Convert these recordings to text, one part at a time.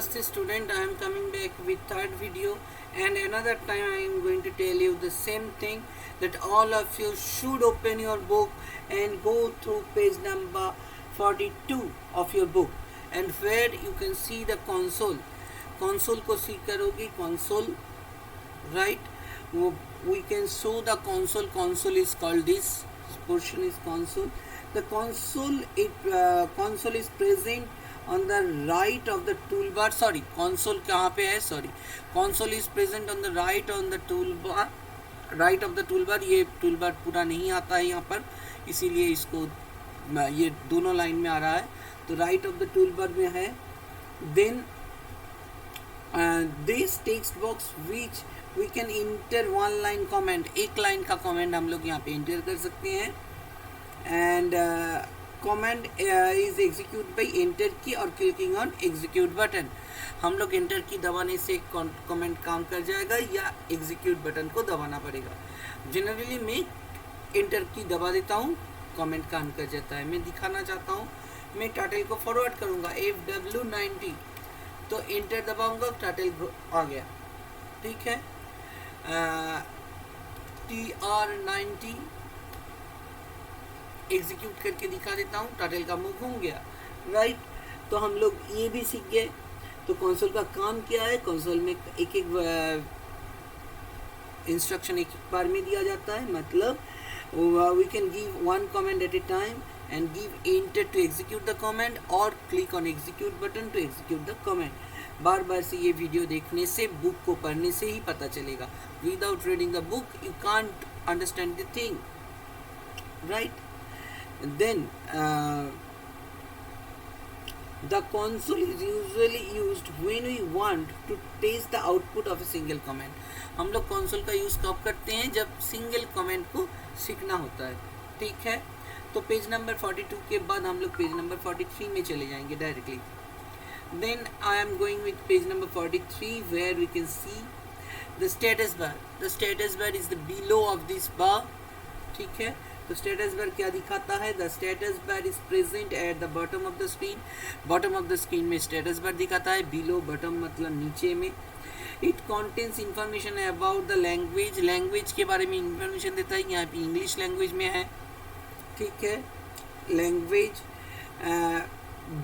Namaste student, I am coming back with third video, and another time I am going to tell you the same thing, that all of you should open your book and go through page number 42 of your book, and where you can see the console को see करोगे console, right? We can show the console is called, this portion is console. The console is present on the right of the toolbar. Sorry, console कहाँ पे है? Sorry, console is present on the right of the toolbar. ये toolbar पूरा नहीं आता है यहाँ पर, इसीलिए इसको ये दोनों लाइन में आ रहा है. तो right of the toolbar में है. Then this text box which we can enter one line comment, एक लाइन का comment हम लोग यहाँ पे enter कर सकते हैं. And command is execute by enter की और clicking on execute button. हम लोग enter की दबाने से कमेंट काम कर जाएगा या execute बटन को दबाना पड़ेगा. जनरली मैं enter की दबा देता हूँ, कमेंट काम कर जाता है. मैं दिखाना चाहता हूँ, मैं टाइटल को फॉरवर्ड करूँगा FW90, तो एंटर दबाऊँगा, टाइटल आ गया. ठीक है. TR90 एग्जीक्यूट करके दिखा देता हूँ, टाइटल का मूव हो गया. राइट. तो हम लोग ये भी सीख गए. तो कंसोल का काम क्या है? कंसोल में एक इंस्ट्रक्शन एक बार में दिया जाता है. मतलब we can give one command at a time and give enter to execute the command और click on execute button to execute the command. बार बार से ये वीडियो देखने से, बुक को पढ़ने से ही पता चलेगा. Without reading the book you can't understand the thing. Right. Then the console is usually used when we want to test the output of a single comment. हम लोग console का यूज़ कब करते हैं? जब सिंगल कमेंट को सीखना होता है. ठीक है. तो पेज नंबर 42 के बाद हम लोग पेज नंबर 43 में चले जाएंगे directly. Then I am going with page number 43 where we can see the status bar. The status bar is the below of this bar. ठीक है. तो स्टेटस बार क्या दिखाता है? The status bar is present at the bottom of the screen. Bottom of the screen में status bar दिखाता है. Below, bottom मतलब नीचे में. It contains information about the language. Language के बारे में इंफॉर्मेशन देता है. यहाँ पे इंग्लिश लैंग्वेज में है. ठीक है. Language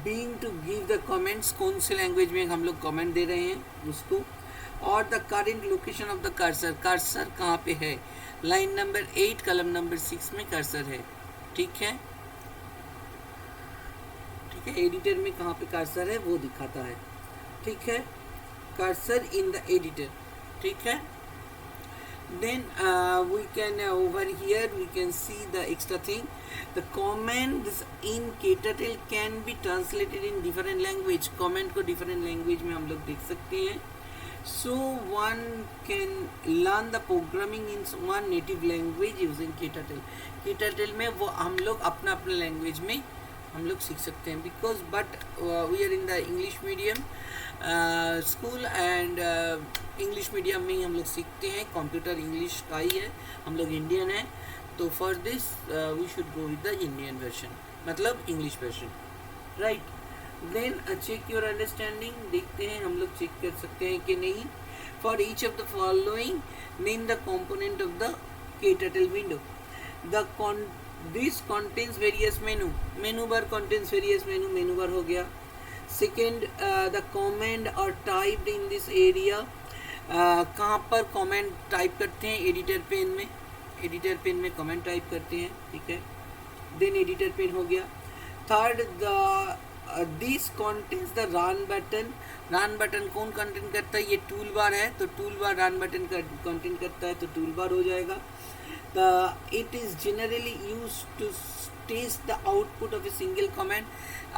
being to give the comments, कौन से लैंग्वेज में हम लोग कमेंट दे रहे हैं उसको. और the current location of the cursor. Cursor कहाँ पे है? लाइन नंबर 8 कलम नंबर 6 में कर्सर है. ठीक है. ठीक है. एडिटर में कहाँ पे कर्सर है वो दिखाता है. ठीक है. Cursor in the editor. ठीक है. Then we can over here we can see the extra thing. The commands in KTurtle can be translated in different language. Comment को different language में हम लोग देख सकते हैं. So one can learn the programming in one native language using KTurtle. KTurtle में वो हम लोग अपना लैंग्वेज में हम लोग सीख सकते हैं. Because but we are in the English medium school and English medium में ही हम लोग सीखते हैं. कंप्यूटर इंग्लिश का ही है, हम लोग इंडियन है. तो for this we should go with the Indian version, मतलब English version. Right. Then check your understanding. देखते हैं हम लोग चेक कर सकते हैं कि नहीं. For each of the following name the component of the KTurtle window. This contains various menu bar contains various menu bar हो गया. सेकेंड द कमेंट और टाइप्ड इन दिस एरिया. कहाँ पर कमेंट टाइप करते हैं? एडिटर पेन में comment type करते हैं. ठीक है. देन एडिटर पेन हो गया. Third this contains the run button. Run button कौन कंटेंट करता है? ये टूल बार है, तो टूल बार रन बटन का कंटेंट करता है, तो टूल बार हो जाएगा. It is generally used to test the output of a single command.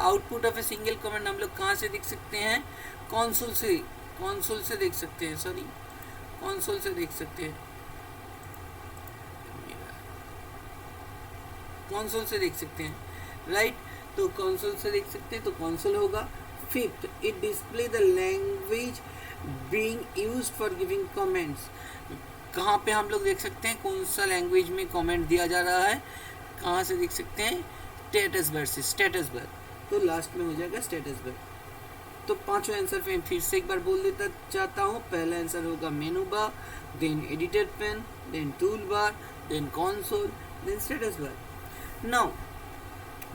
Output of a single command हम लोग कहाँ से देख सकते हैं? console से देख सकते हैं. सॉरी, console से देख सकते हैं. console से देख सकते हैं. राइट. तो console से देख सकते हैं, तो console होगा. Fifth, it display the language being used for giving comments. कहाँ पे हम लोग देख सकते हैं कौन सा लैंग्वेज में कमेंट दिया जा रहा है? कहाँ से देख सकते हैं? स्टेटस बार से. स्टेटस बार तो लास्ट में हो जाएगा स्टेटस बार. तो पांचों आंसर मैं फिर से एक बार बोल देता चाहता हूँ। पहला आंसर होगा menu bar, then editor pen, then tool bar, then console, then status bar. Now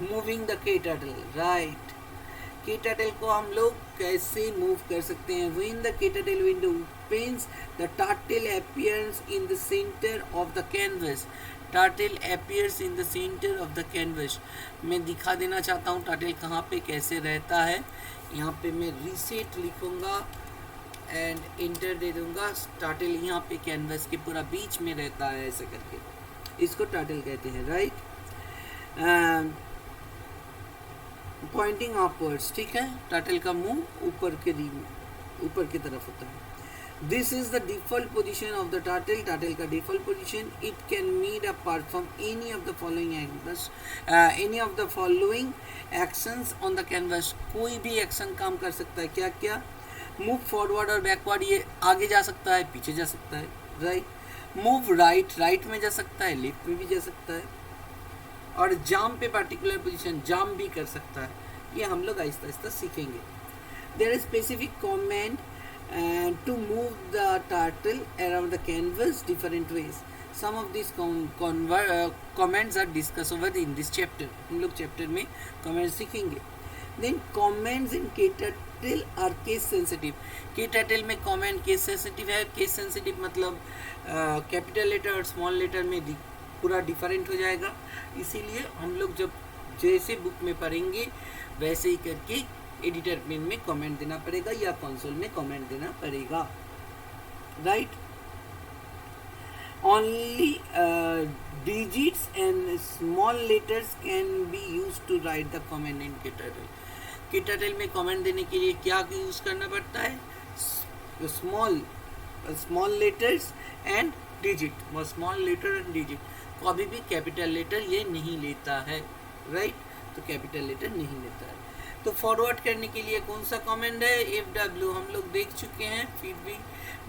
moving the KTurtle, right. KTurtle को हम लोग कैसे मूव कर सकते हैं? When the KTurtle window opens, the turtle appears in the center of the canvas. Turtle appears in the center of the canvas. मैं दिखा देना चाहता हूँ turtle कहाँ पे कैसे रहता है। यहाँ पे मैं reset लिखूँगा एंड इंटर दे दूँगा। turtle यहाँ पे कैनवस के पूरा बीच में रहता है ऐसे करके, इसको turtle कहते हैं, राइट। पॉइंटिंग अपवर्ड्स, ठीक है। टर्टल का मुंह ऊपर की तरफ होता है। This is the default position of the turtle. Turtle का default position. It can mead a perform any of the following actions, any of the following actions on the canvas. कोई भी एक्शन काम कर सकता है। क्या क्या? मूव फॉरवर्ड और बैकवर्ड, ये आगे जा सकता है, पीछे जा सकता है, राइट। मूव राइट, राइट में जा सकता है, लेफ्ट में भी जा सकता है, और जाम पे पर्टिकुलर पोजीशन जाम भी कर सकता है। ये हम लोग आहिस्ता आहिस्ता सीखेंगे। There is specific comment to move the turtle around the canvas different ways. Some of this comments are discuss over in this chapter. हम लोग चैप्टर में कमेंट सीखेंगे। Then comments in KTurtle are case sensitive. KTurtle में comment case sensitive है। Case sensitive मतलब capital letter और small letter में पूरा डिफरेंट हो जाएगा। इसीलिए हम लोग जब जैसे बुक में पढ़ेंगे वैसे ही करके एडिटर पेन में कमेंट देना पड़ेगा या कंसोल में कमेंट देना पड़ेगा, right. Only digits and small letters can be use to write the comment in KTurtle। KTurtle में कमेंट देने के लिए क्या यूज करना पड़ता है? Small letters and digit, small letter and digit. कभी भी कैपिटल लेटर ये नहीं लेता है, राइट। तो कैपिटल लेटर नहीं लेता है। तो फॉरवर्ड करने के लिए कौन सा कमेंट है? FW हम लोग देख चुके हैं, फिर भी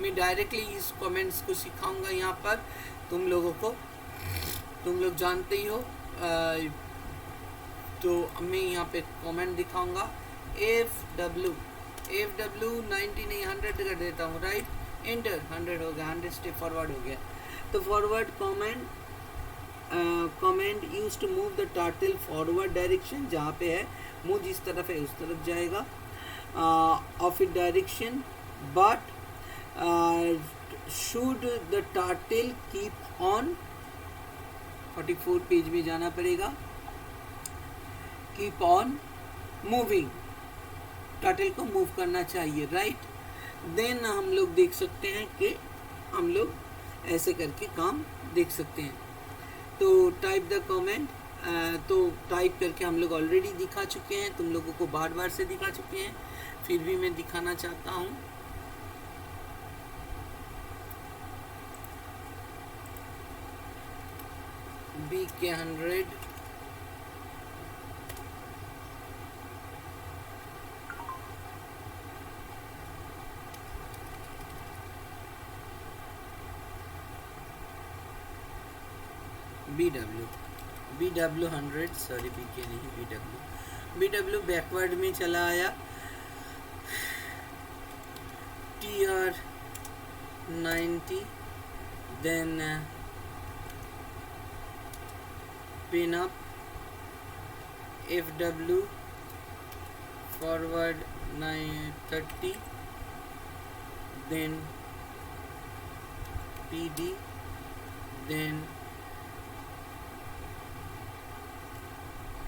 मैं डायरेक्टली इस कमेंट्स को सिखाऊंगा यहाँ पर तुम लोगों को। तुम लोग जानते ही हो। तो मैं यहाँ पे कमेंट दिखाऊंगा। FW 90 नहीं 100 कर देता हूँ, राइट। एंटर, 100 हो गया, 100 स्टेप फॉरवर्ड हो गया। तो forward comment use to move the turtle forward direction. जहाँ पे है मुंह जिस तरफ है उस तरफ जाएगा of it direction. But should the turtle keep on, 44 page में जाना पड़ेगा। कीप ऑन मूविंग, टर्टल को मूव करना चाहिए, राइट। देन हम लोग देख सकते हैं कि हम लोग ऐसे करके काम देख सकते हैं। तो टाइप द कमेंट, तो टाइप करके हम लोग ऑलरेडी दिखा चुके हैं, तुम लोगों को बार बार से दिखा चुके हैं, फिर भी मैं दिखाना चाहता हूँ। BK100 BW 100, सॉरी BK नहीं, BW बैकवर्ड में चला आया। TR 90, then pen up, FW forward 930, then PD, then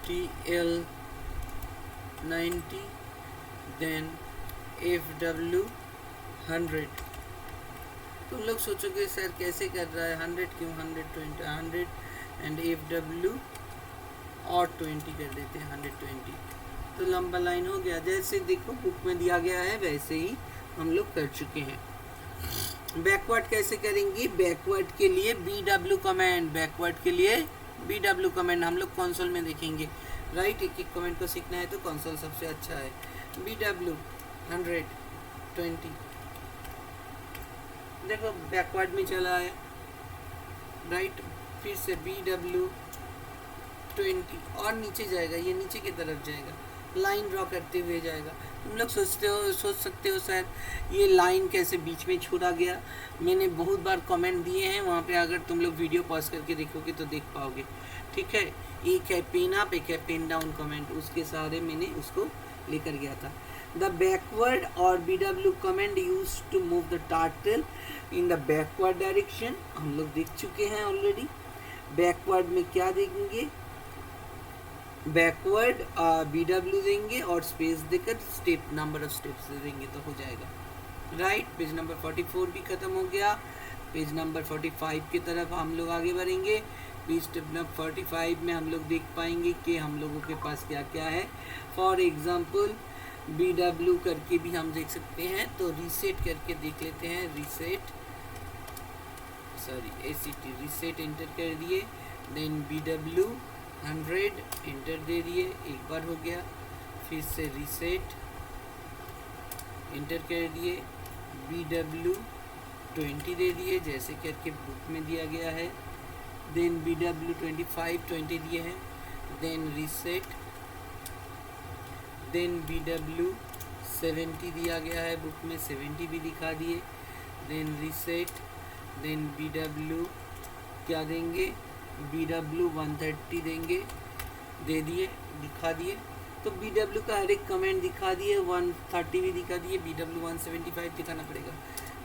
TL 90, then FW 100। तुम लोग सोचोगे सर कैसे कर रहा है, 100 क्यों, 120 100 एंड FW और 20 कर देते हैं, 120। तो लंबा लाइन हो गया। जैसे देखो बुक में दिया गया है वैसे ही हम लोग कर चुके हैं। बैकवर्ड कैसे करेंगे? बैकवर्ड के लिए BW कमेंट, बैकवर्ड के लिए BW कमेंट हम लोग कंसोल में देखेंगे, राइट। एक एक कमेंट को सीखना है तो कंसोल सबसे अच्छा है। BW 120, देखो बैकवर्ड में चला है, राइट। फिर से BW 20 और नीचे जाएगा, ये नीचे की तरफ जाएगा, लाइन ड्रॉ करते हुए जाएगा। तुम लोग सोच सकते हो सर ये लाइन कैसे बीच में छोड़ा गया। मैंने बहुत बार कमेंट दिए हैं वहाँ पे, अगर तुम लोग वीडियो पॉज करके देखोगे तो देख पाओगे। ठीक है, एक है पेन अप, एक है पेन डाउन कमेंट, उसके सहारे मैंने उसको लेकर गया था। द बैकवर्ड और BW comment use to move the turtle in the backward direction, हम लोग देख चुके हैं ऑलरेडी। बैकवर्ड में क्या देंगे, बैकवर्ड BW देंगे और स्पेस देकर स्टेप नंबर ऑफ स्टेप्स देंगे तो हो जाएगा। राइट, पेज नंबर 44 भी ख़त्म हो गया। पेज नंबर 45 की तरफ हम लोग आगे बढ़ेंगे। पेज नंबर 45 में हम लोग देख पाएंगे कि हम लोगों के पास क्या क्या है। फॉर एग्जांपल BW करके भी हम देख सकते हैं, तो रीसेट करके देख लेते हैं। ACT रीसेट एंटर कर दिए, देन BW 100 एंटर दे दिए, एक बार हो गया। फिर से रीसेट एंटर कर दिए, BW 20 दे दिए जैसे करके बुक में दिया गया है। देन BW 20 दिए हैं, देन रीसेट, देन BW 70 दिया गया है बुक में, 70 भी दिखा दिए। देन रीसेट, देन BW क्या देंगे, BW 130 देंगे, दे दिए, दिखा दिए। तो BW का हर एक कमेंट दिखा दिए, 130 भी दिखा दिए, BW 175 दिखाना पड़ेगा।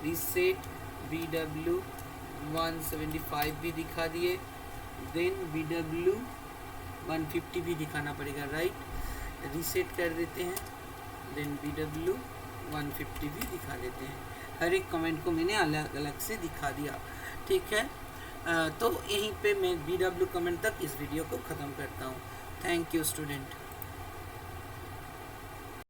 रीसेट, BW 175 भी दिखा दिए, देन BW 150 भी दिखाना पड़ेगा। राइट, रीसेट कर देते हैं, देन BW 150 भी दिखा देते हैं। हर एक कमेंट को मैंने अलग अलग से दिखा दिया। ठीक है, तो यहीं पे मैं BW कमेंट तक इस वीडियो को ख़त्म करता हूँ। Thank you student.